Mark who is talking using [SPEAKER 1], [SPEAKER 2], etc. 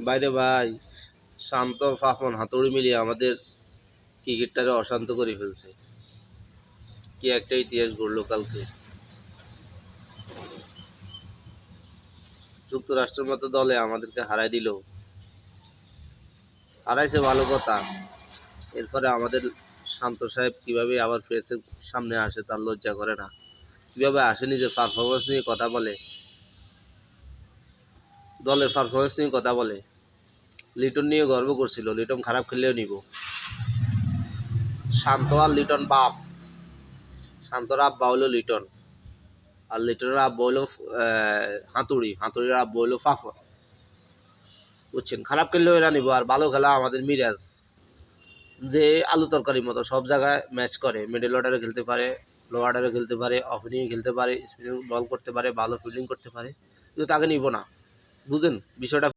[SPEAKER 1] বাইরে ভাই শান্ত ফাফন হাতুড়ি মিলিয়ে আমাদের ক্রিকেটটাকে অশান্ত করে ফেলছে। কি একটা ইতিহাস গড়লো কালকে। যুক্তরাষ্ট্রের মতো দলে আমাদেরকে হারাই দিল। হারাইছে ভালো কথা, এরপরে আমাদের শান্ত সাহেব কিভাবে আবার প্রেসের সামনে আসে তার লজ্জা করে না? কিভাবে আসে নিজের পারফরমেন্স নিয়ে কথা বলে, দলের পারফরমেন্স নিয়ে কথা বলে। লিটন নিয়ে গর্ব করছিল, লিটন খারাপ খেললেও নিব। শান্ত আর লিটন বাপ, শান্তর আব্বা হলো লিটন, আর লিটনের আব্বা হলো হাতুড়ি, হাতুড়ির আব্বা হলো ফাফর। বুঝছেন, খারাপ খেললেও এরা নিব, আর ভালো খেলা আমাদের মিরাজ, যে আলু তরকারির মতো সব জায়গায় ম্যাচ করে। মিডল অর্ডারে খেলতে পারে, লো অর্ডারে খেলতে পারে, ওপেনিংয়ে খেলতে পারে, স্পিনিং বল করতে পারে, ভালো ফিল্ডিং করতে পারে, কিন্তু তাকে নিব না। বুঝেন বিষয়টা?